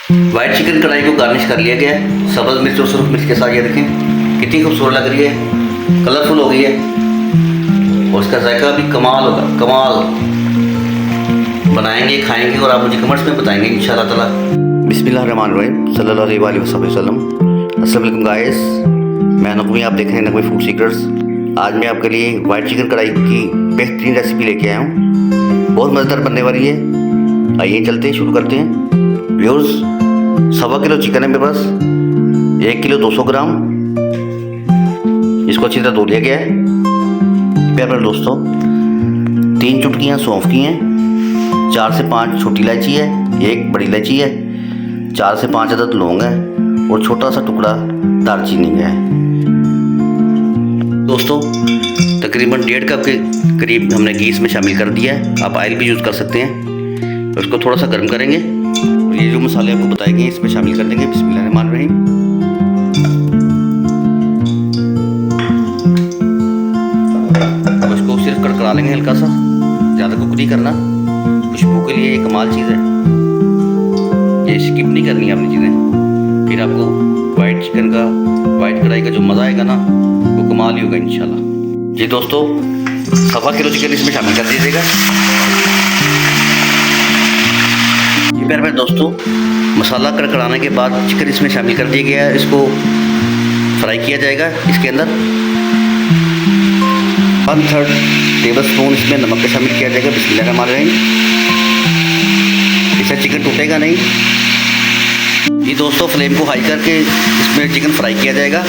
White chicken कढ़ाई को garnish कर लिया गया है सब्ज़ मिर्च और सुरख मिर्च के साथ। ये देखें कितनी खूबसूरत लग रही है, कलरफुल हो गई है और इसका जायका भी कमाल होगा, कमाल। बनाएंगे, खाएंगे और आप मुझे कमेंट्स में बताएंगे इंशाल्लाह ताला। बिस्मिल्लाहिर्रहमानिर्रहीम सल्लल्लाहु अलैहि वसल्लम। अस्सलाम वालेकुम गाइस, मैं नकवी, आप देख रहे हैं नकवी फूड सीक्रेट्स। आज मैं आपके लिए वाइट चिकन कढ़ाई की बेहतरीन रेसिपी लेके आया हूँ। बहुत मज़ेदार बनने वाली है। आइए चलते हैं, शुरू करते हैं। व्यूअर्स, 1.25 किलो चिकन है मेरे पास, 1 किलो 200 ग्राम। इसको अच्छी तरह धो लिया गया है। प्यारे दोस्तों, 3 चुटकियाँ सौंफ की हैं, 4 से 5 छोटी इलायची है, 1 बड़ी इलायची है, 4 से 5 अदद लौंग है और छोटा सा टुकड़ा दालचीनी का है। दोस्तों, तकरीबन 1.5 कप के करीब हमने घी इसमें शामिल कर दिया है। आप ऑयल भी यूज़ कर सकते हैं। उसको थोड़ा सा गर्म करेंगे और ये जो मसाले आपको बताए गए इसमें शामिल कर देंगे। बिस्मिल्लाहिर्रहमानिर्रहीम। अब इसको सिर्फ कड़कड़ा लेंगे हल्का सा, ज़्यादा कुक नहीं करना। खुशबू के लिए ये कमाल चीज़ है, ये स्किप नहीं करनी आपने चीज़ें। फिर आपको वाइट चिकन का, वाइट कढ़ाई का जो मज़ा आएगा ना, वो कमाल ही होगा इंशाल्लाह। जी दोस्तों, 1.25 किलो चिकन इसमें शामिल कर दीजिएगा। प्यारे दोस्तों, मसाला कड़कड़ाने के बाद चिकन इसमें शामिल कर दिया गया है। इसको फ्राई किया जाएगा। इसके अंदर 1/3 टेबल स्पून इसमें नमक का शामिल किया जाएगा। बिस्मिल्लाहिर्रहमानिर्रहीम। इससे चिकन टूटेगा नहीं। ये दोस्तों, फ्लेम को हाई करके इसमें चिकन फ्राई किया जाएगा।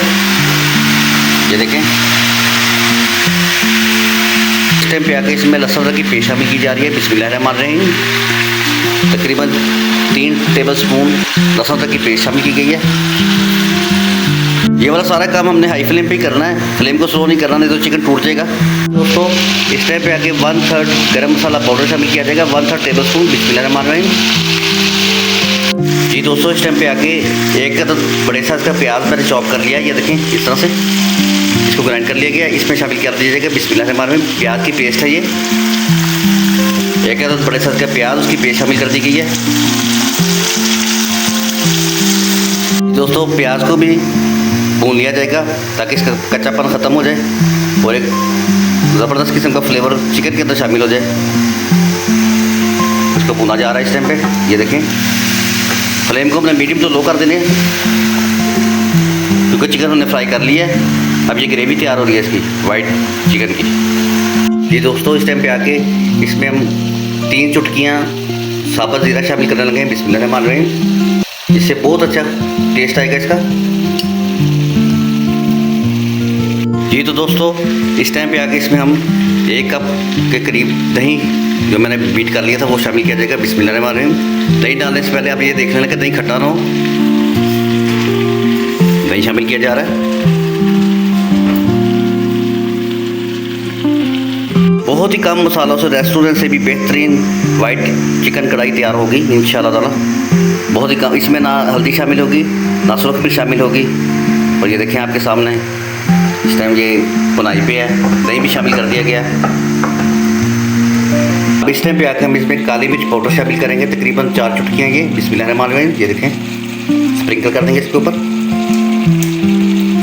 ये देखें, इस टाइम पे आके इसमें लहसुन अदरक की पेस्ट शामिल की जा रही है। बिस्मिल्लाहिर्रहमानिर्रहीम। तकरीबन 3 टेबल स्पून लहसुन अदरक की पेस्ट शामिल की गई है। ये वाला सारा काम हमने हाई फ्लेम पे ही करना है, फ्लेम को स्लो नहीं करना, नहीं तो चिकन टूट जाएगा। दोस्तों, इस टाइम पे आके 1/3 गरम मसाला पाउडर शामिल किया जाएगा, 1/3 टेबल स्पून। बिस्मिल्लाहिर्रहमानिर्रहीम। जी दोस्तों, इस टाइम पे आके 1 अदद बड़े साइज़ का प्याज मैंने चॉप कर लिया है। ये देखें, इस तरह से इसको ग्राइंड कर लिया गया। इसमें शामिल कर दीजिएगा। बिस्मिल्लाहिर्रहमानिर्रहीम। प्याज की पेस्ट है ये, 1 अदद बड़े साइज़ का प्याज, उसकी पेस्ट शामिल कर दी गई है। दोस्तों, प्याज को भी भून लिया जाएगा ताकि इसका कच्चापन ख़त्म हो जाए और एक ज़बरदस्त किस्म का फ्लेवर चिकन के अंदर शामिल हो जाए। इसको भुना जा रहा है इस टाइम पे। ये देखें, फ्लेम को हमने मीडियम तो लो कर देने, क्योंकि चिकन हमने फ्राई कर लिया है। अब ये ग्रेवी तैयार हो रही है इसकी, वाइट चिकन की। ये दोस्तों, इस टाइम पे आके इसमें हम 3 चुटकियाँ साबुत ज़ीरा शामिल करने लगे हैं। बिस्मिल्लाहिर्रहमानिर्रहीम। इससे बहुत अच्छा टेस्ट आएगा इसका। जी तो दोस्तों, इस टाइम पे आके इसमें हम 1 कप के करीब दही जो मैंने बीट कर लिया था वो शामिल किया जाएगा। बिस्मिल्लाहिर्रहमानिर्रहीम। दही डालने से पहले आप ये देख लेना कि दही खट्टा ना हो। दही शामिल किया जा रहा है। बहुत ही कम मसालों से रेस्टोरेंट से भी बेहतरीन वाइट चिकन कढ़ाई तैयार होगी इंशाल्लाह ताला। बहुत ही कम, इसमें ना हल्दी शामिल होगी, ना सुरख मिर्च शामिल होगी। और ये देखें आपके सामने इस टाइम ये बुनाई पे है, दही भी शामिल कर दिया गया। अब इस टाइम पे आकर हम इसमें काली मिर्च पाउडर शामिल करेंगे, तकरीबन 4 चुटकियाँ ये। बिस्मिल्लाहिर्रहमानिर्रहीम। ये देखें, स्प्रिंकल कर देंगे इसके ऊपर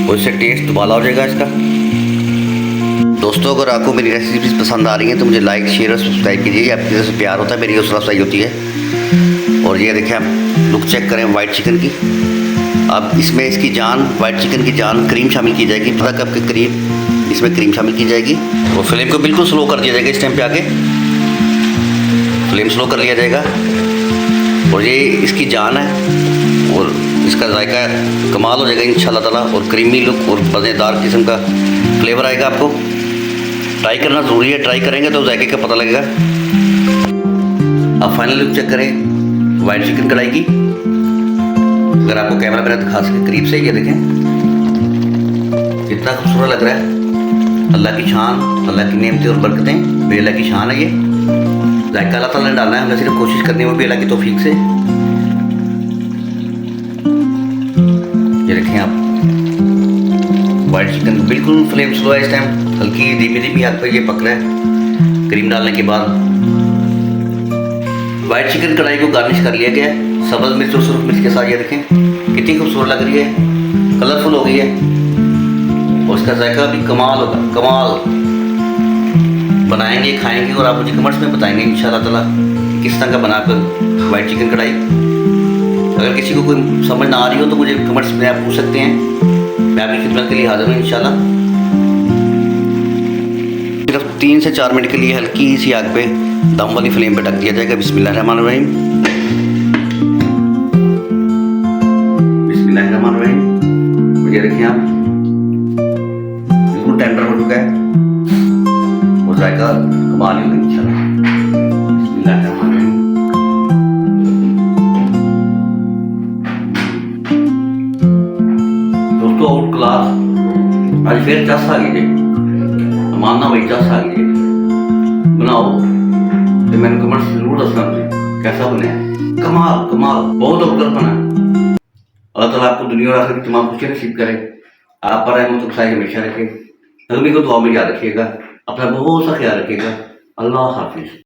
और इससे टेस्ट दुबाला हो जाएगा इसका। दोस्तों, अगर आपको मेरी रेसिपीज़ पसंद आ रही हैं तो मुझे लाइक, शेयर और सब्सक्राइब कीजिए। आपकी तरफ से प्यार होता है, मेरी हौसला अफजाई होती है। और ये देखें, आप लुक चेक करें वाइट चिकन की। अब इसमें इसकी जान, वाइट चिकन की जान, क्रीम शामिल की जाएगी। 1 कप के करीब इसमें क्रीम शामिल की जाएगी और फ्लेम को बिल्कुल स्लो कर दिया जाएगा। इस टाइम पे आके फ्लेम स्लो कर लिया जाएगा और ये इसकी जान है और इसका जायका कमाल हो जाएगा इंशाल्लाह ताला। और क्रीमी लुक और मज़ेदार किस्म का फ्लेवर आएगा। आपको ट्राई करना ज़रूरी है, ट्राई करेंगे तो जायके का पता लगेगा। अब फाइनल लुक चेक करें वाइट चिकन कढ़ाई की। अगर आपको कैमरा मेरा दिखा सके करीब से, ये देखें कितना खूबसूरत लग रहा है। अल्लाह की शान, अल्लाह की नेमतें और बरकतें, मेरे अल्लाह की शान है ये। जायका अल्लाह ताला ने डालना है, हमने सिर्फ कोशिश करनी है, वो भी अल्लाह की तौफीक से। ये देखें आप, वाइट चिकन बिल्कुल फ्लेम स्लो है इस टाइम, हल्की धीमी धीमी आग पर ये पक रहा है। क्रीम डालने के बाद वाइट चिकन कढ़ाई को गार्निश कर लिया गया है सब्ज़ मिर्च और सुरख मिर्च के साथ ये देखें कितनी खूबसूरत लग रही है, कलरफुल हो गई है और इसका जायका भी कमाल होगा, कमाल। बनाएंगे, खाएंगे और आप मुझे कमेंट्स में बताएंगे इंशाल्लाह ताला किस तरह का बनाकर वाइट चिकन कढ़ाई। अगर किसी को कोई समझ ना आ रही हो तो मुझे कमेंट्स में आप पूछ सकते हैं, मैं आपकी खिदमत के लिए हाजिर हूँ इंशाल्लाह। सिर्फ 3 से 4 मिनट के लिए हल्की सी आग पे दम वाली फ्लेम पे ढक दिया जाएगा। बिस्मिल्लाहिर्रहमानिर्रहीम, बिस्मिल्लाहिर्रहमानिर्रहीम। ये देखिए आप बिल्कुल टेंडर हो चुका है और जायका कमाल ही होगा इंशाल्लाह। बिस्मिल्लाहिर्रहमानिर्रहीम। दोस्तों आउट क्लास आज फिर चस आ गई, मानना भाई चस आ गई, बनाओ तो मैंने कमेंट्स जरूर दसना मुझे कैसा बना है। कमाल कमाल, बहुत अवगत बना है। अल्लाह ताला आपको दुनिया और आखिरत की तमाम खुशियां नसीब करे। आप पर रहमत और हमेशा रखे। अगली को दुआ में याद रखिएगा, अपना बहुत सा ख्याल रखिएगा। अल्लाह हाफिज।